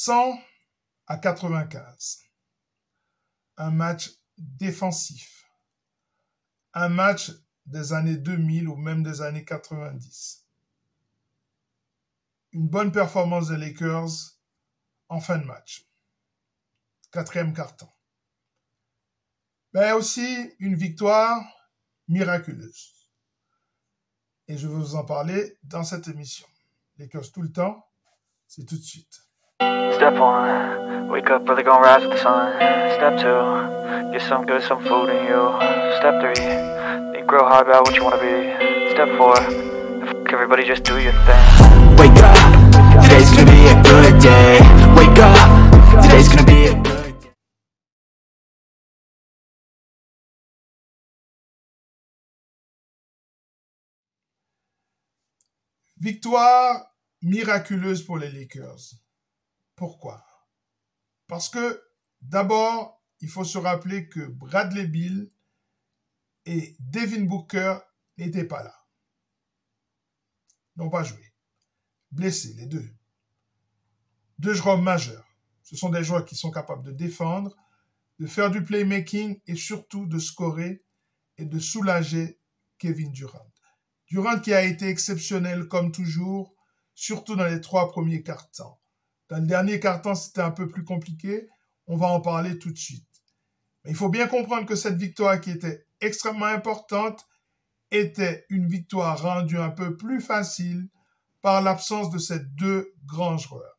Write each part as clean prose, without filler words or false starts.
100-95. Un match défensif. Un match des années 2000 ou même des années 90. Une bonne performance des Lakers en fin de match. Quatrième quart-temps. Mais aussi une victoire miraculeuse. Et je vais vous en parler dans cette émission. Lakers tout le temps, c'est tout de suite. Step 1, wake up early, gonna rise with the sun. Step 2, get some good, some food in you. Step 3, think real hard about what you wanna be. Step 4, fuck everybody, just do your thing. Wake up, today's gonna be a good day. Wake up, today's gonna be a good day. Victoire miraculeuse pour les Lakers. Pourquoi? Parce que, d'abord, il faut se rappeler que Bradley Beal et Devin Booker n'étaient pas là. Ils n'ont pas joué. Blessés, les deux. Deux joueurs majeurs. Ce sont des joueurs qui sont capables de défendre, de faire du playmaking et surtout de scorer et de soulager Kevin Durant. Durant qui a été exceptionnel comme toujours, surtout dans les 3 premiers quarts-temps. Dans le dernier quart-temps, c'était un peu plus compliqué. On va en parler tout de suite. Mais il faut bien comprendre que cette victoire qui était extrêmement importante était une victoire rendue un peu plus facile par l'absence de ces deux grands joueurs.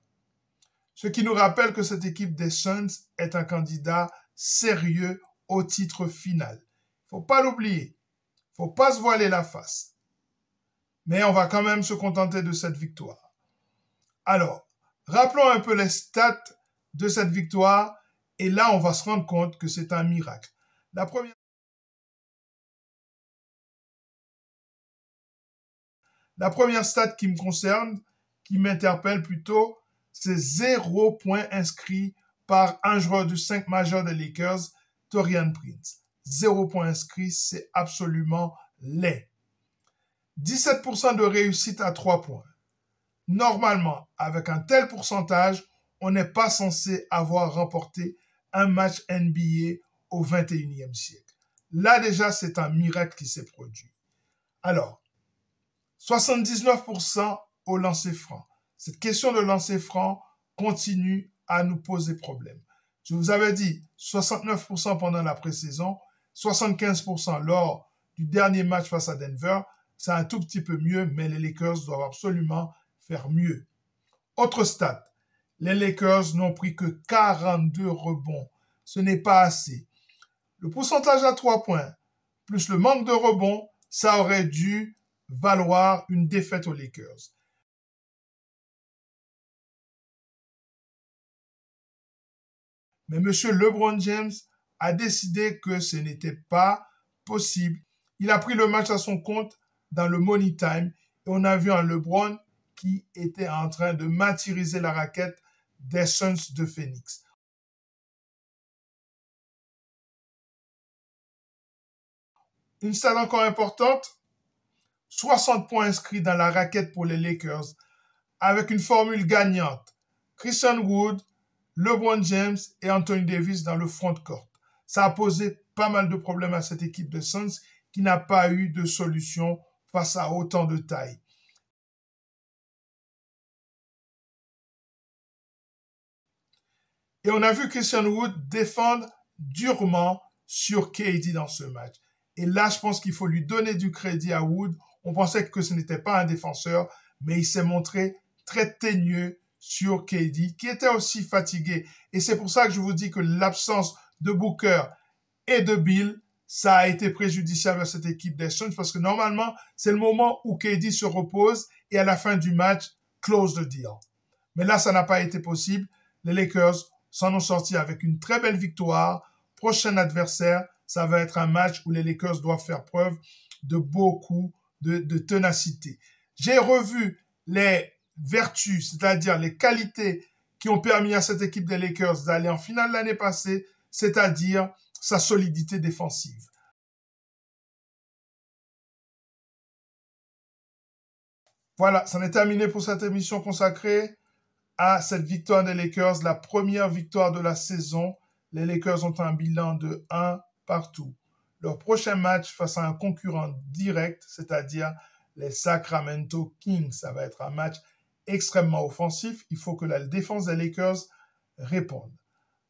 Ce qui nous rappelle que cette équipe des Suns est un candidat sérieux au titre final. Il ne faut pas l'oublier. Il ne faut pas se voiler la face. Mais on va quand même se contenter de cette victoire. Alors, rappelons un peu les stats de cette victoire et là, on va se rendre compte que c'est un miracle. La première stat qui me concerne, qui m'interpelle plutôt, c'est 0 points inscrits par un joueur du 5 majeur des Lakers, Taurean Prince. 0 points inscrits, c'est absolument laid. 17% de réussite à 3 points. Normalement, avec un tel pourcentage, on n'est pas censé avoir remporté un match NBA au 21e siècle. Là déjà, c'est un miracle qui s'est produit. Alors, 79% au lancer franc. Cette question de lancer franc continue à nous poser problème. Je vous avais dit 69% pendant la pré-saison, 75% lors du dernier match face à Denver. C'est un tout petit peu mieux, mais les Lakers doivent absolument faire mieux. Autre stat, les Lakers n'ont pris que 42 rebonds. Ce n'est pas assez. Le pourcentage à 3 points, plus le manque de rebonds, ça aurait dû valoir une défaite aux Lakers. Mais M. LeBron James a décidé que ce n'était pas possible. Il a pris le match à son compte dans le Money Time et on a vu un LeBron qui était en train de martyriser la raquette des Suns de Phoenix. Une stat encore importante, 60 points inscrits dans la raquette pour les Lakers avec une formule gagnante. Christian Wood, LeBron James et Anthony Davis dans le front court. Ça a posé pas mal de problèmes à cette équipe de Suns qui n'a pas eu de solution face à autant de taille. Et on a vu Christian Wood défendre durement sur KD dans ce match. Et là, je pense qu'il faut lui donner du crédit à Wood. On pensait que ce n'était pas un défenseur, mais il s'est montré très teigneux sur KD, qui était aussi fatigué. Et c'est pour ça que je vous dis que l'absence de Booker et de Beal, ça a été préjudiciable à cette équipe des Suns, parce que normalement, c'est le moment où KD se repose et à la fin du match, close the deal. Mais là, ça n'a pas été possible. Les Lakers s'en ont sortis avec une très belle victoire. Prochain adversaire, ça va être un match où les Lakers doivent faire preuve de beaucoup de ténacité. J'ai revu les vertus, c'est-à-dire les qualités qui ont permis à cette équipe des Lakers d'aller en finale l'année passée, c'est-à-dire sa solidité défensive. Voilà, c'en est terminé pour cette émission consacrée à cette victoire des Lakers, la première victoire de la saison. Les Lakers ont un bilan de 1 partout. Leur prochain match face à un concurrent direct, c'est-à-dire les Sacramento Kings. Ça va être un match extrêmement offensif. Il faut que la défense des Lakers réponde.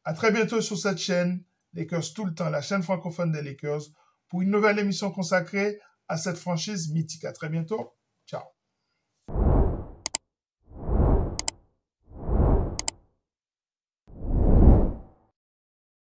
À très bientôt sur cette chaîne, Lakers tout le temps, la chaîne francophone des Lakers, pour une nouvelle émission consacrée à cette franchise mythique. À très bientôt. Ciao.